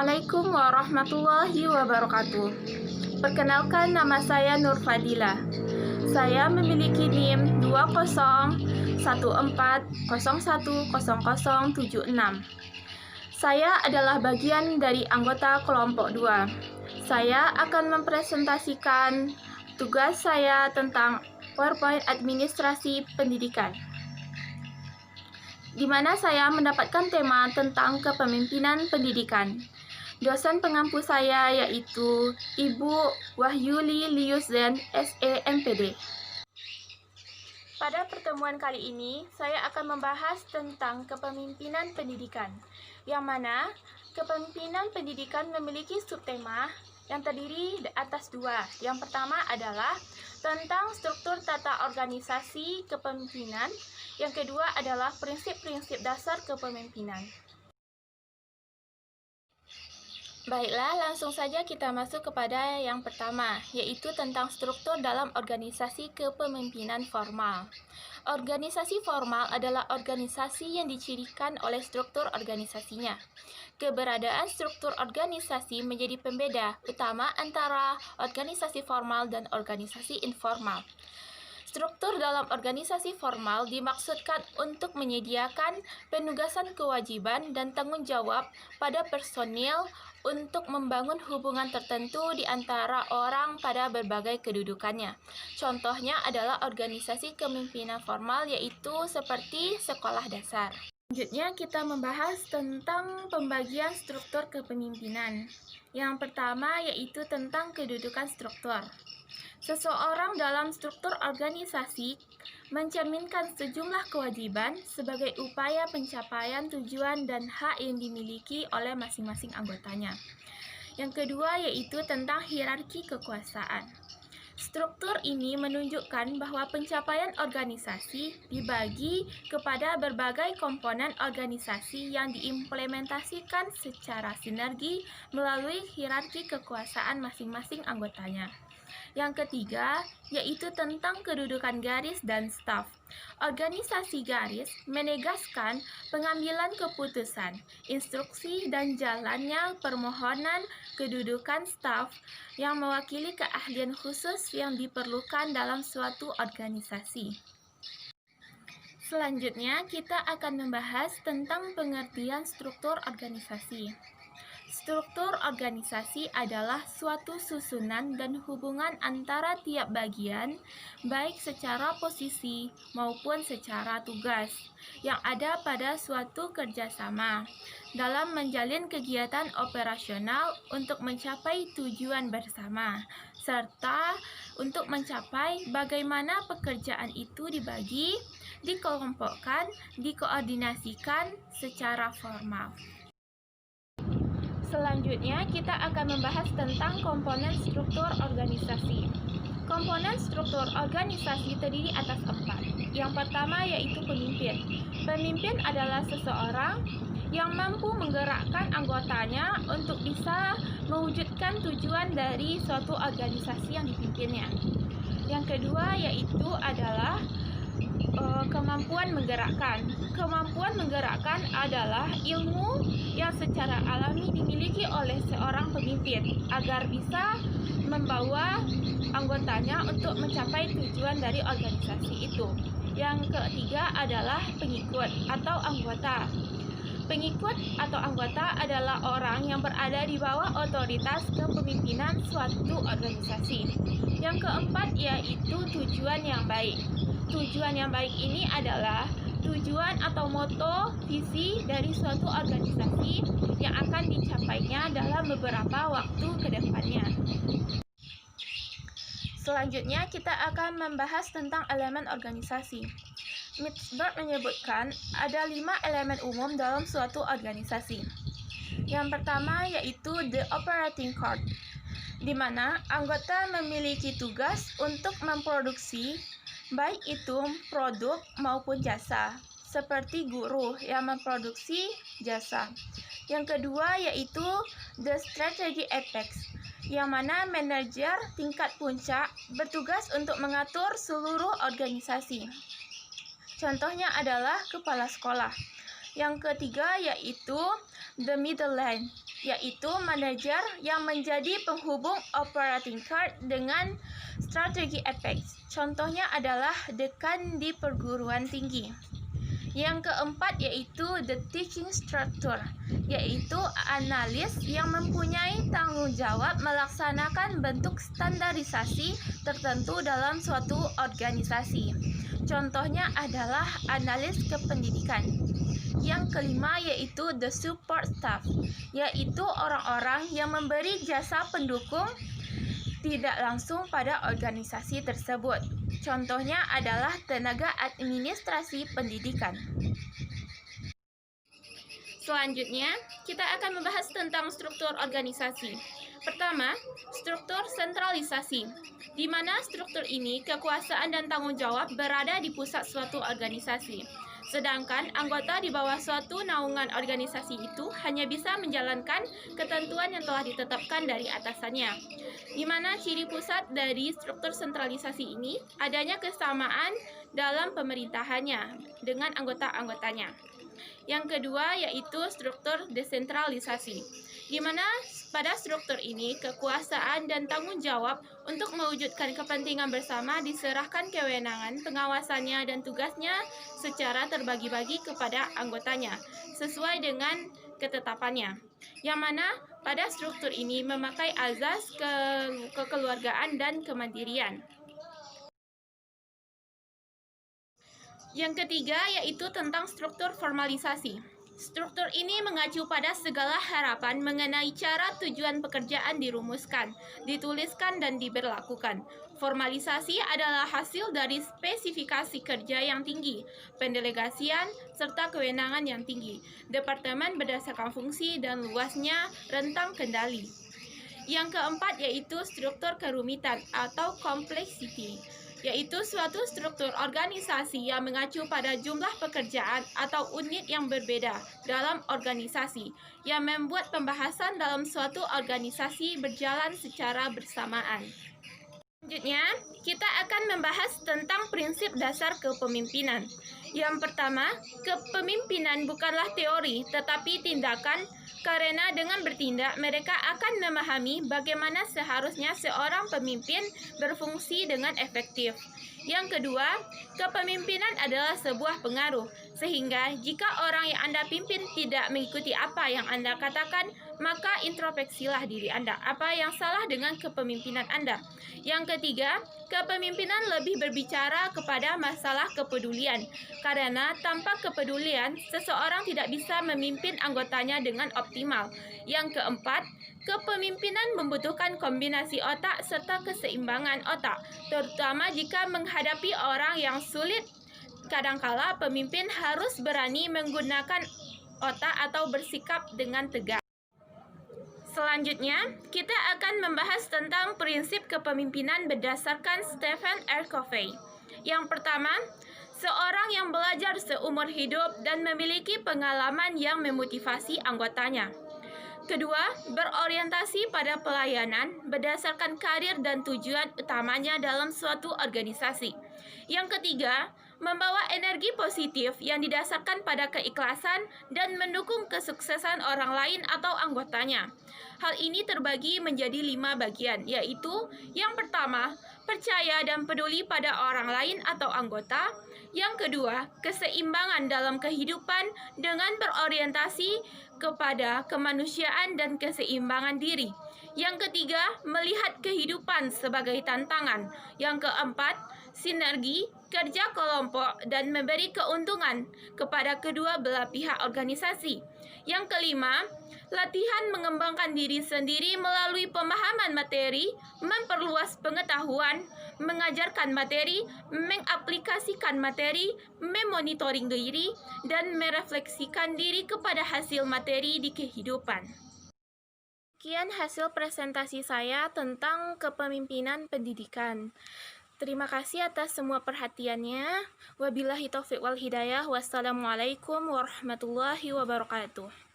Assalamualaikum warahmatullahi wabarakatuh. Perkenalkan, nama saya Nur Fadila. Saya memiliki NIM 2014010076. Saya adalah bagian dari anggota kelompok 2. Saya akan mempresentasikan tugas saya tentang PowerPoint Administrasi Pendidikan, di mana saya mendapatkan tema tentang kepemimpinan pendidikan. Dosen pengampu saya yaitu Ibu Wahyuli Liuzen, SE MPD. Pada pertemuan kali ini, saya akan membahas tentang kepemimpinan pendidikan, yang mana kepemimpinan pendidikan memiliki subtema yang terdiri atas dua. Yang pertama adalah tentang struktur tata organisasi kepemimpinan, yang kedua adalah prinsip-prinsip dasar kepemimpinan. Baiklah, langsung saja kita masuk kepada yang pertama, yaitu tentang struktur dalam organisasi kepemimpinan formal. Organisasi formal adalah organisasi yang dicirikan oleh struktur organisasinya. Keberadaan struktur organisasi menjadi pembeda utama antara organisasi formal dan organisasi informal. Struktur dalam organisasi formal dimaksudkan untuk menyediakan penugasan kewajiban dan tanggung jawab pada personil untuk membangun hubungan tertentu di antara orang pada berbagai kedudukannya. Contohnya adalah organisasi kepemimpinan formal, yaitu seperti sekolah dasar. Selanjutnya kita membahas tentang pembagian struktur kepemimpinan. Yang pertama yaitu tentang kedudukan struktur. Seseorang dalam struktur organisasi mencerminkan sejumlah kewajiban sebagai upaya pencapaian tujuan dan hak yang dimiliki oleh masing-masing anggotanya. Yang kedua yaitu tentang hierarki kekuasaan. Struktur ini menunjukkan bahwa pencapaian organisasi dibagi kepada berbagai komponen organisasi yang diimplementasikan secara sinergi melalui hierarki kekuasaan masing-masing anggotanya. Yang ketiga, yaitu tentang kedudukan garis dan staf. Organisasi garis menegaskan pengambilan keputusan, instruksi dan jalannya permohonan kedudukan staf yang mewakili keahlian khusus yang diperlukan dalam suatu organisasi. Selanjutnya, kita akan membahas tentang pengertian struktur organisasi. Struktur organisasi adalah suatu susunan dan hubungan antara tiap bagian, baik secara posisi maupun secara tugas, yang ada pada suatu kerjasama dalam menjalin kegiatan operasional untuk mencapai tujuan bersama, serta untuk mencapai bagaimana pekerjaan itu dibagi, dikelompokkan, dikoordinasikan secara formal. Selanjutnya, kita akan membahas tentang komponen struktur organisasi. Komponen struktur organisasi terdiri atas 4. Yang pertama yaitu pemimpin. Pemimpin adalah seseorang yang mampu menggerakkan anggotanya untuk bisa mewujudkan tujuan dari suatu organisasi yang dipimpinnya. Yang kedua yaitu adalah kemampuan menggerakkan. Kemampuan menggerakkan adalah ilmu yang secara alami dimiliki oleh seorang pemimpin agar bisa membawa anggotanya untuk mencapai tujuan dari organisasi itu. Yang ketiga adalah pengikut atau anggota. Pengikut atau anggota adalah orang yang berada di bawah otoritas kepemimpinan suatu organisasi. Yang keempat yaitu tujuan yang baik. Tujuan yang baik ini adalah tujuan atau moto, visi dari suatu organisasi yang akan dicapainya dalam beberapa waktu ke depannya. Selanjutnya kita akan membahas tentang elemen organisasi. Mitchell menyebutkan ada 5 elemen umum dalam suatu organisasi. Yang pertama yaitu the operating card, di mana anggota memiliki tugas untuk memproduksi baik itu produk maupun jasa, seperti guru yang memproduksi jasa. Yang kedua yaitu the strategy apex, yang mana manajer tingkat puncak bertugas untuk mengatur seluruh organisasi. Contohnya adalah kepala sekolah. Yang ketiga yaitu the middleman, yaitu manajer yang menjadi penghubung operating card dengan strategi apex. Contohnya adalah dekan di perguruan tinggi. Yang keempat yaitu the teaching structure, yaitu analis yang mempunyai tanggung jawab melaksanakan bentuk standarisasi tertentu dalam suatu organisasi. Contohnya adalah analis kependidikan. Yang kelima yaitu the support staff, yaitu orang-orang yang memberi jasa pendukung tidak langsung pada organisasi tersebut. Contohnya adalah tenaga administrasi pendidikan. Selanjutnya, kita akan membahas tentang struktur organisasi. Pertama, struktur sentralisasi, di mana struktur ini kekuasaan dan tanggung jawab berada di pusat suatu organisasi. Sedangkan anggota di bawah suatu naungan organisasi itu hanya bisa menjalankan ketentuan yang telah ditetapkan dari atasannya. Di mana ciri pusat dari struktur sentralisasi ini adanya kesamaan dalam pemerintahannya dengan anggota-anggotanya. Yang kedua yaitu struktur desentralisasi, di mana pada struktur ini kekuasaan dan tanggung jawab untuk mewujudkan kepentingan bersama diserahkan kewenangan pengawasannya dan tugasnya secara terbagi-bagi kepada anggotanya sesuai dengan ketetapannya. Yang mana pada struktur ini memakai azas kekeluargaan dan kemandirian. Yang ketiga yaitu tentang struktur formalisasi. Struktur ini mengacu pada segala harapan mengenai cara tujuan pekerjaan dirumuskan, dituliskan, dan diberlakukan. Formalisasi adalah hasil dari spesifikasi kerja yang tinggi, pendelegasian, serta kewenangan yang tinggi, departemen berdasarkan fungsi dan luasnya rentang kendali. Yang keempat yaitu struktur kerumitan atau complexity, yaitu suatu struktur organisasi yang mengacu pada jumlah pekerjaan atau unit yang berbeda dalam organisasi, yang membuat pembahasan dalam suatu organisasi berjalan secara bersamaan. Selanjutnya, kita akan membahas tentang prinsip dasar kepemimpinan. Yang pertama, kepemimpinan bukanlah teori, tetapi tindakan, karena dengan bertindak, mereka akan memahami bagaimana seharusnya seorang pemimpin berfungsi dengan efektif. Yang kedua, kepemimpinan adalah sebuah pengaruh, sehingga jika orang yang Anda pimpin tidak mengikuti apa yang Anda katakan, maka introspeksilah diri Anda, apa yang salah dengan kepemimpinan Anda. Yang ketiga, kepemimpinan lebih berbicara kepada masalah kepedulian, karena tanpa kepedulian, seseorang tidak bisa memimpin anggotanya dengan optimal. Yang keempat, kepemimpinan membutuhkan kombinasi otak serta keseimbangan otak, terutama jika menghadapi orang yang sulit. Kadangkala pemimpin harus berani menggunakan otak atau bersikap dengan tegas. Selanjutnya, kita akan membahas tentang prinsip kepemimpinan berdasarkan Stephen R. Covey. Yang pertama, seorang yang belajar seumur hidup dan memiliki pengalaman yang memotivasi anggotanya. Kedua, berorientasi pada pelayanan berdasarkan karir dan tujuan utamanya dalam suatu organisasi. Yang ketiga, membawa energi positif yang didasarkan pada keikhlasan dan mendukung kesuksesan orang lain atau anggotanya. Hal ini terbagi menjadi 5 bagian, yaitu yang pertama, percaya dan peduli pada orang lain atau anggota. Yang kedua, keseimbangan dalam kehidupan dengan berorientasi kepada kemanusiaan dan keseimbangan diri. Yang ketiga, melihat kehidupan sebagai tantangan. Yang keempat, sinergi, kerja kelompok, dan memberi keuntungan kepada kedua belah pihak organisasi. Yang kelima, latihan mengembangkan diri sendiri melalui pemahaman materi, memperluas pengetahuan, mengajarkan materi, mengaplikasikan materi, memonitoring diri, dan merefleksikan diri kepada hasil materi di kehidupan. Sekian hasil presentasi saya tentang kepemimpinan pendidikan. Terima kasih atas semua perhatiannya. Wabillahi taufiq wal hidayah. Wassalamualaikum warahmatullahi wabarakatuh.